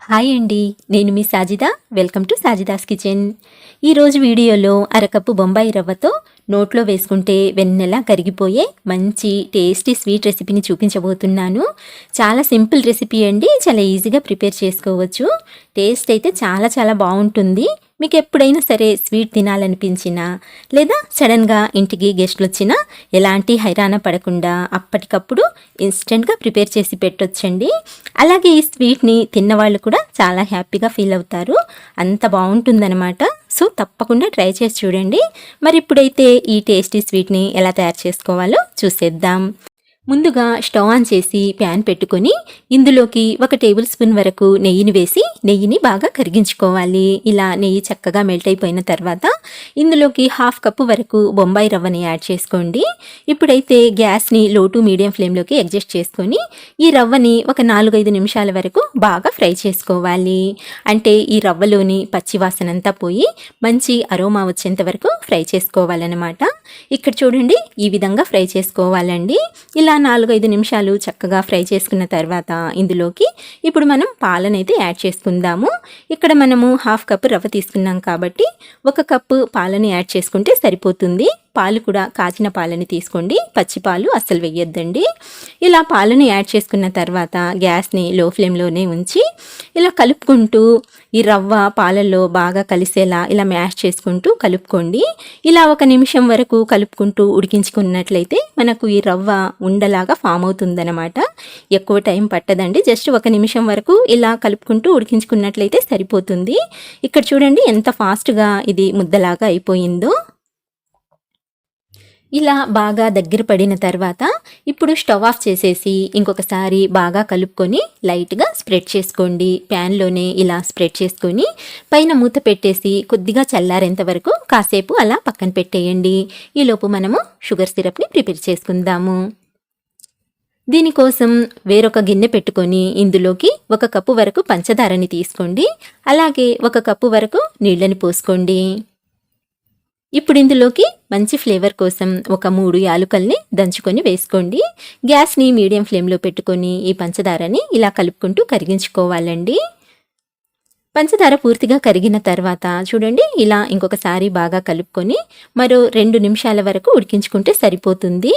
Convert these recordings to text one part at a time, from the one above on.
Hi అండి, నేను మీ Sajida. Welcome to Sajida's kitchen. ఈరోజు వీడియోలో అరకప్పు బొంబాయి రవ్వతో నోట్లో వేసుకుంటే వెన్నెలా కరిగిపోయే మంచి టేస్టీ స్వీట్ రెసిపీని చూపించబోతున్నాను. చాలా సింపుల్ రెసిపీ అండి, చాలా ఈజీగా ప్రిపేర్ చేసుకోవచ్చు. టేస్ట్ అయితే చాలా చాలా బాగుంటుంది. మీకు ఎప్పుడైనా సరే స్వీట్ తినాలనిపించినా లేదా సడన్గా ఇంటికి గెస్ట్లు వచ్చినా ఎలాంటి హైరాణ పడకుండా అప్పటికప్పుడు ఇన్స్టెంట్గా ప్రిపేర్ చేసి పెట్టొచ్చండి. అలాగే ఈ స్వీట్ని తిన్నవాళ్ళు కూడా చాలా హ్యాపీగా ఫీల్ అవుతారు. అంత బాగుంటుందన్నమాట. సో తప్పకుండా ట్రై చేసి చూడండి. మరి ఇప్పుడైతే ఈ టేస్టీ స్వీట్ని ఎలా తయారు చేసుకోవాలో చూసేద్దాం. ముందుగా స్టవ్ ఆన్ చేసి ప్యాన్ పెట్టుకొని ఇందులోకి 1 టేబుల్ స్పూన్ వరకు నెయ్యిని వేసి నెయ్యిని బాగా కరిగించుకోవాలి. ఇలా నెయ్యి చక్కగా మెల్ట్ అయిపోయిన తర్వాత ఇందులోకి 1/2 కప్పు వరకు బొంబాయి రవ్వని యాడ్ చేసుకోండి. ఇప్పుడైతే గ్యాస్ని లో టు మీడియం ఫ్లేమ్లోకి అడ్జస్ట్ చేసుకొని ఈ రవ్వని ఒక 4-5 నిమిషాల వరకు బాగా ఫ్రై చేసుకోవాలి. అంటే ఈ రవ్వలోని పచ్చివాసన అంతా పోయి మంచి అరోమా వచ్చేంత వరకు ఫ్రై చేసుకోవాలన్నమాట. ఇక్కడ చూడండి, ఈ విధంగా ఫ్రై చేసుకోవాలండి. ఇలా 4-5 నిమిషాలు చక్కగా ఫ్రై చేసుకున్న తర్వాత ఇందులోకి ఇప్పుడు మనం పాలనైతే యాడ్ చేసుకుందాము. ఇక్కడ మనము 1/2 కప్పు రవ్వ తీసుకున్నాం కాబట్టి 1 కప్పు పాలని యాడ్ చేసుకుంటే సరిపోతుంది. పాలు కూడా కాచిన పాలని తీసుకోండి, పచ్చి పాలు అస్సలు వేయొద్దండి. ఇలా పాలను యాడ్ చేసుకున్న తర్వాత గ్యాస్ని లో ఫ్లేమ్లోనే ఉంచి ఇలా కలుపుకుంటూ ఈ రవ్వ పాలల్లో బాగా కలిసేలా ఇలా మ్యాష్ చేసుకుంటూ కలుపుకోండి. ఇలా 1 నిమిషం వరకు కలుపుకుంటూ ఉడికించుకున్నట్లయితే మనకు ఈ రవ్వ ఉండలాగా ఫామ్ అవుతుందన్నమాట. ఎక్కువ టైం పట్టదండి, జస్ట్ 1 నిమిషం వరకు ఇలా కలుపుకుంటూ ఉడికించుకున్నట్లయితే సరిపోతుంది. ఇక్కడ చూడండి ఎంత ఫాస్ట్గా ఇది ముద్దలాగా అయిపోయిందో. ఇలా బాగా దగ్గర పడిన తర్వాత ఇప్పుడు స్టవ్ ఆఫ్ చేసేసి ఇంకొకసారి బాగా కలుపుకొని లైట్గా స్ప్రెడ్ చేసుకోండి. ప్యాన్లోనే ఇలా స్ప్రెడ్ చేసుకొని పైన మూత పెట్టేసి కొద్దిగా చల్లారేంత వరకు కాసేపు అలా పక్కన పెట్టేయండి. ఈలోపు మనము షుగర్ సిరప్ని ప్రిపేర్ చేసుకుందాము. దీనికోసం వేరొక గిన్నె పెట్టుకొని ఇందులోకి 1 కప్పు వరకు పంచదారని తీసుకోండి. అలాగే 1 కప్పు వరకు నీళ్ళని పోసుకోండి. ఇప్పుడు ఇందులోకి మంచి ఫ్లేవర్ కోసం ఒక 3 యాలుకల్ని దంచుకొని వేసుకోండి. గ్యాస్ని మీడియం ఫ్లేమ్లో పెట్టుకొని ఈ పంచదారని ఇలా కలుపుకుంటూ కరిగించుకోవాలండి. పంచదార పూర్తిగా కరిగిన తర్వాత చూడండి, ఇలా ఇంకొకసారి బాగా కలుపుకొని మరో 2 నిమిషాల వరకు ఉడికించుకుంటే సరిపోతుంది.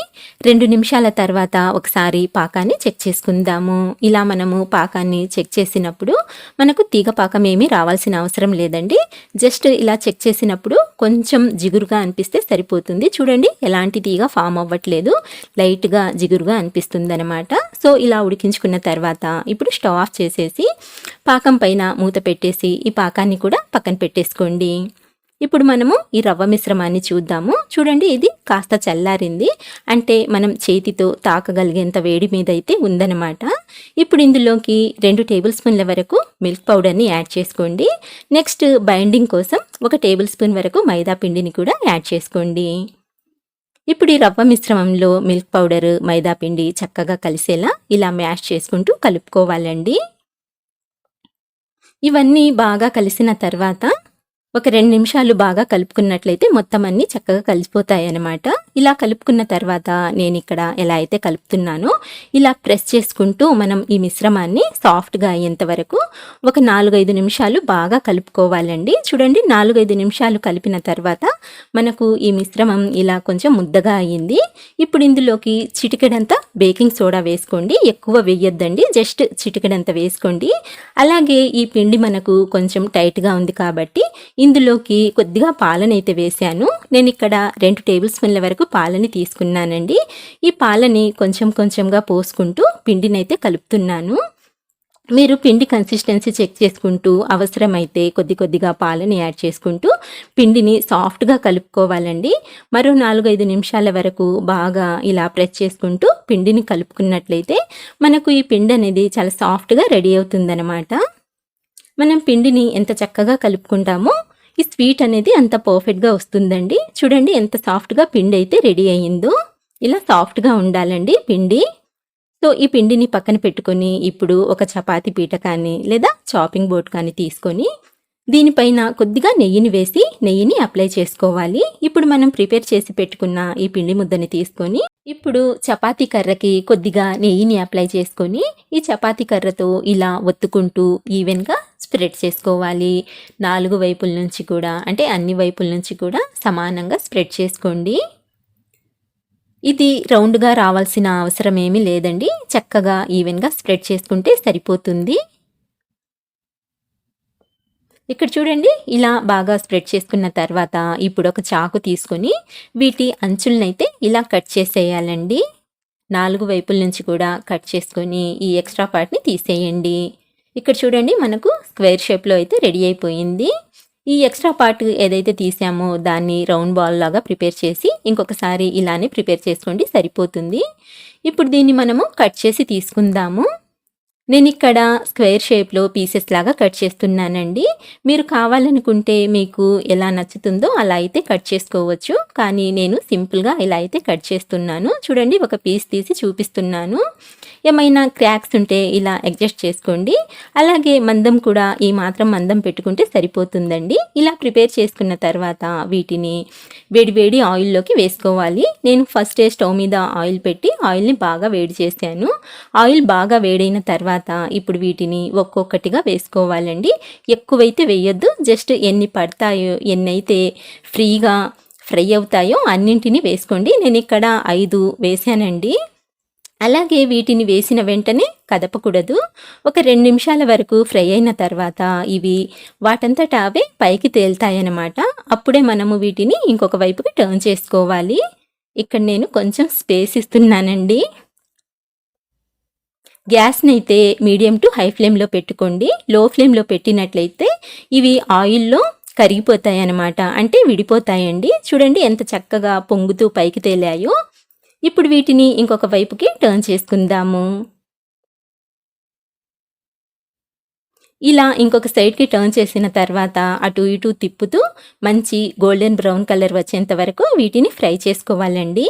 2 నిమిషాల తర్వాత ఒకసారి పాకాన్ని చెక్ చేసుకుందాము. ఇలా మనము పాకాన్ని చెక్ చేసినప్పుడు మనకు తీగ పాకం ఏమీ రావాల్సిన అవసరం లేదండి. జస్ట్ ఇలా చెక్ చేసినప్పుడు కొంచెం జిగురుగా అనిపిస్తే సరిపోతుంది. చూడండి, ఎలాంటి తీగ ఫామ్ అవ్వట్లేదు, లైట్గా జిగురుగా అనిపిస్తుంది అనమాట. సో ఇలా ఉడికించుకున్న తర్వాత ఇప్పుడు స్టవ్ ఆఫ్ చేసేసి పాకం పైన మూత పెట్టేసి ఈ పాకాన్ని కూడా పక్కన పెట్టేసుకోండి. ఇప్పుడు మనము ఈ రవ్వ మిశ్రమాన్ని చూద్దాము. చూడండి, ఇది కాస్త చల్లారింది, అంటే మనం చేతితో తాకగలిగేంత వేడి మీద అయితే ఉందన్నమాట. ఇప్పుడు ఇందులోకి 2 టేబుల్ స్పూన్ల వరకు మిల్క్ పౌడర్ని యాడ్ చేసుకోండి. నెక్స్ట్ బైండింగ్ కోసం 1 టేబుల్ స్పూన్ వరకు మైదా పిండిని కూడా యాడ్ చేసుకోండి. ఇప్పుడు ఈ రవ్వ మిశ్రమంలో మిల్క్ పౌడర్, మైదా పిండి చక్కగా కలిసేలా ఇలా మ్యాష్ చేసుకుంటూ కలుపుకోవాలండి. ఇవన్నీ బాగా కలిసిన తర్వాత ఒక 2 నిమిషాలు బాగా కలుపుకున్నట్లయితే మొత్తం అన్నీ చక్కగా కలిసిపోతాయి అన్నమాట. ఇలా కలుపుకున్న తర్వాత నేను ఇక్కడ ఎలా అయితే కలుపుతున్నానో ఇలా ప్రెస్ చేసుకుంటూ మనం ఈ మిశ్రమాన్ని సాఫ్ట్గా అయ్యేంత వరకు ఒక 4-5 నిమిషాలు బాగా కలుపుకోవాలండి. చూడండి, 4-5 నిమిషాలు కలిపిన తర్వాత మనకు ఈ మిశ్రమం ఇలా కొంచెం ముద్దగా అయ్యింది. ఇప్పుడు ఇందులోకి చిటికెడంత బేకింగ్ సోడా వేసుకోండి. ఎక్కువ వేయొద్దండి, జస్ట్ చిటికెడంత వేసుకోండి. అలాగే ఈ పిండి మనకు కొంచెం టైట్గా ఉంది కాబట్టి ఇందులోకి కొద్దిగా పాలనైతే వేశాను. నేను ఇక్కడ 2 టేబుల్ స్పూన్ల వరకు పాలని తీసుకున్నానండి. ఈ పాలని కొంచెం కొంచెంగా పోసుకుంటూ పిండినైతే కలుపుతున్నాను. మీరు పిండి కన్సిస్టెన్సీ చెక్ చేసుకుంటూ అవసరమైతే కొద్దిగా పాలని యాడ్ చేసుకుంటూ పిండిని సాఫ్ట్గా కలుపుకోవాలండి. మరో 4-5 నిమిషాల వరకు బాగా ఇలా ప్రెస్ చేసుకుంటూ పిండిని కలుపుకున్నట్లయితే మనకు ఈ పిండి అనేది చాలా సాఫ్ట్గా రెడీ అవుతుందన్నమాట. మనం పిండిని ఎంత చక్కగా కలుపుకుంటామో ఈ స్వీట్ అనేది అంత పర్ఫెక్ట్గా వస్తుందండి. చూడండి, ఎంత సాఫ్ట్గా పిండి అయితే రెడీ అయ్యిందో. ఇలా సాఫ్ట్గా ఉండాలండి పిండి. సో ఈ పిండిని పక్కన పెట్టుకొని ఇప్పుడు ఒక చపాతీ పీట కానీ లేదా చాపింగ్ బోర్డ్ కానీ తీసుకొని దీనిపైన కొద్దిగా నెయ్యిని వేసి నెయ్యిని అప్లై చేసుకోవాలి. ఇప్పుడు మనం ప్రిపేర్ చేసి పెట్టుకున్న ఈ పిండి ముద్దని తీసుకొని ఇప్పుడు చపాతీ కర్రకి కొద్దిగా నెయ్యిని అప్లై చేసుకొని ఈ చపాతీ కర్రతో ఇలా ఒత్తుకుంటూ ఈవెన్గా స్ప్రెడ్ చేసుకోవాలి. 4 వైపుల నుంచి కూడా అంటే అన్ని వైపుల నుంచి కూడా సమానంగా స్ప్రెడ్ చేసుకోండి. ఇది రౌండ్గా రావాల్సిన అవసరం ఏమీ లేదండి. చక్కగా ఈవెన్గా స్ప్రెడ్ చేసుకుంటే సరిపోతుంది. ఇక్కడ చూడండి, ఇలా బాగా స్ప్రెడ్ చేసుకున్న తర్వాత ఇప్పుడు ఒక చాకు తీసుకొని వీటి అంచులనైతే ఇలా కట్ చేసేయాలండి. 4 వైపుల నుంచి కూడా కట్ చేసుకొని ఈ ఎక్స్ట్రా పార్ట్ని తీసేయండి. ఇక్కడ చూడండి, మనకు స్క్వేర్ షేప్లో అయితే రెడీ అయిపోయింది. ఈ ఎక్స్ట్రా పార్ట్ ఏదైతే తీసామో దాన్ని రౌండ్ బాల్ లాగా ప్రిపేర్ చేసి ఇంకొకసారి ఇలానే ప్రిపేర్ చేసుకోండి, సరిపోతుంది. ఇప్పుడు దీన్ని మనము కట్ చేసి తీసుకుందాము. నేను ఇక్కడ స్క్వేర్ షేప్లో పీసెస్ లాగా కట్ చేస్తున్నానండి. మీరు కావాలనుకుంటే మీకు ఎలా నచ్చుతుందో అలా అయితే కట్ చేసుకోవచ్చు, కానీ నేను సింపుల్గా ఇలా అయితే కట్ చేస్తున్నాను. చూడండి, ఒక పీస్ తీసి చూపిస్తున్నాను. ఏమైనా క్రాక్స్ ఉంటే ఇలా అడ్జస్ట్ చేసుకోండి. అలాగే మందం కూడా ఈ మాత్రం మందం పెట్టుకుంటే సరిపోతుందండి. ఇలా ప్రిపేర్ చేసుకున్న తర్వాత వీటిని వేడి ఆయిల్లోకి వేసుకోవాలి. నేను ఫస్ట్ స్టవ్ మీద ఆయిల్ పెట్టి ఆయిల్ని బాగా వేడి చేశాను. ఆయిల్ బాగా వేడైన తర్వాత ఇప్పుడు వీటిని ఒక్కొక్కటిగా వేసుకోవాలండి. ఎక్కువైతే వేయొద్దు, జస్ట్ ఎన్ని పడతాయో ఎన్నైతే ఫ్రీగా ఫ్రై అవుతాయో అన్నింటినీ వేసుకోండి. నేను ఇక్కడ 5 వేసానండి. అలాగే వీటిని వేసిన వెంటనే కదపకూడదు. ఒక 2 నిమిషాల వరకు ఫ్రై అయిన తర్వాత ఇవి వాటంతట అవే పైకి తేలుతాయన్నమాట. అప్పుడే మనము వీటిని ఇంకొక వైపుకి టర్న్ చేసుకోవాలి. ఇక్కడ నేను కొంచెం స్పేస్ ఇస్తున్నానండి. గ్యాస్ని అయితే మీడియం టు హై ఫ్లేమ్లో పెట్టుకోండి. లో ఫ్లేమ్లో పెట్టినట్లయితే ఇవి ఆయిల్లో కరిగిపోతాయి అన్నమాట, అంటే విడిపోతాయండి. చూడండి ఎంత చక్కగా పొంగుతూ పైకి తేలాయో. ఇప్పుడు వీటిని ఇంకొక వైపుకి టర్న్ చేసుకుందాము. ఇలా ఇంకొక సైడ్కి టర్న్ చేసిన తర్వాత అటు ఇటు తిప్పుతూ మంచి గోల్డెన్ బ్రౌన్ కలర్ వచ్చేంత వరకు వీటిని ఫ్రై చేసుకోవాలండి.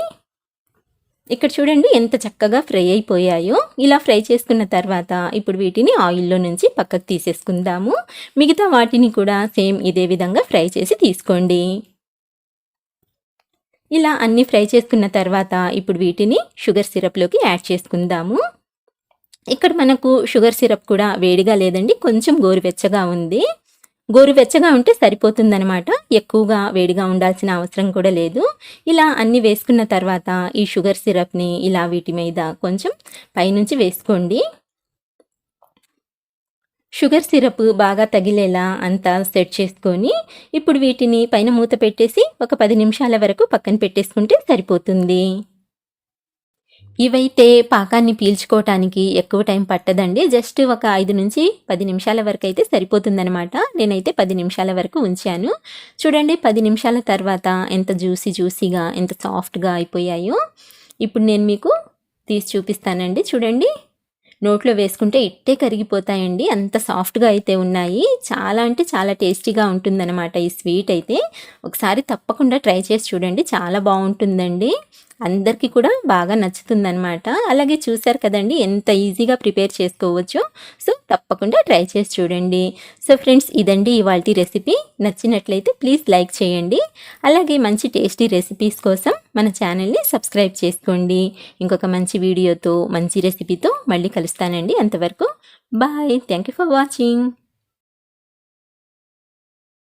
ఇక్కడ చూడండి ఎంత చక్కగా ఫ్రై అయిపోయాయో. ఇలా ఫ్రై చేసుకున్న తర్వాత ఇప్పుడు వీటిని ఆయిల్లో నుంచి పక్కకు తీసేసుకుందాము. మిగతా వాటిని కూడా సేమ్ ఇదే విధంగా ఫ్రై చేసి తీసుకోండి. ఇలా అన్నీ ఫ్రై చేసుకున్న తర్వాత ఇప్పుడు వీటిని షుగర్ సిరప్లోకి యాడ్ చేసుకుందాము. ఇక్కడ మనకు షుగర్ సిరప్ కూడా వేడిగా లేదండి, కొంచెం గోరువెచ్చగా ఉంది. గోరువెచ్చగా ఉంటే సరిపోతుందనమాట, ఎక్కువగా వేడిగా ఉండాల్సిన అవసరం కూడా లేదు. ఇలా అన్నీ వేసుకున్న తర్వాత ఈ షుగర్ సిరప్ని ఇలా వీటి మీద కొంచెం పైనుంచి వేసుకోండి. షుగర్ సిరప్ బాగా తగిలేలా అంతా సెట్ చేసుకొని ఇప్పుడు వీటిని పైన మూత పెట్టేసి ఒక 10 నిమిషాల వరకు పక్కన పెట్టేసుకుంటే సరిపోతుంది. ఇవైతే పాకాన్ని పీల్చుకోవటానికి ఎక్కువ టైం పట్టదండి. జస్ట్ ఒక 5 నుంచి 10 నిమిషాల వరకు అయితే సరిపోతుందనమాట. నేనైతే 10 నిమిషాల వరకు ఉంచాను. చూడండి, 10 నిమిషాల తర్వాత ఎంత జ్యూసీగా ఎంత సాఫ్ట్గా అయిపోయాయో. ఇప్పుడు నేను మీకు తీసి చూపిస్తానండి. చూడండి, నోట్లో వేసుకుంటే ఇట్టే కరిగిపోతాయండి, అంత సాఫ్ట్గా అయితే ఉన్నాయి. చాలా అంటే చాలా టేస్టీగా ఉంటుందన్నమాట ఈ స్వీట్ అయితే. ఒకసారి తప్పకుండా ట్రై చేసి చూడండి, చాలా బాగుంటుందండి. అందరికీ కూడా బాగా నచ్చుతుందన్నమాట. అలాగే చూసారు కదండి ఎంత ఈజీగా ప్రిపేర్ చేసుకోవచ్చో. సో తప్పకుండా ట్రై చేసి చూడండి. సో ఫ్రెండ్స్, ఇదండి ఇవాల్టి రెసిపీ. నచ్చినట్లయితే ప్లీజ్ లైక్ చేయండి. అలాగే మంచి టేస్టీ రెసిపీస్ కోసం మన ఛానల్ని సబ్స్క్రైబ్ చేసుకోండి. ఇంకొక మంచి వీడియోతో మంచి రెసిపీతో మళ్ళీ కలుస్తానండి. అంతవరకు bye. Thank you for watching.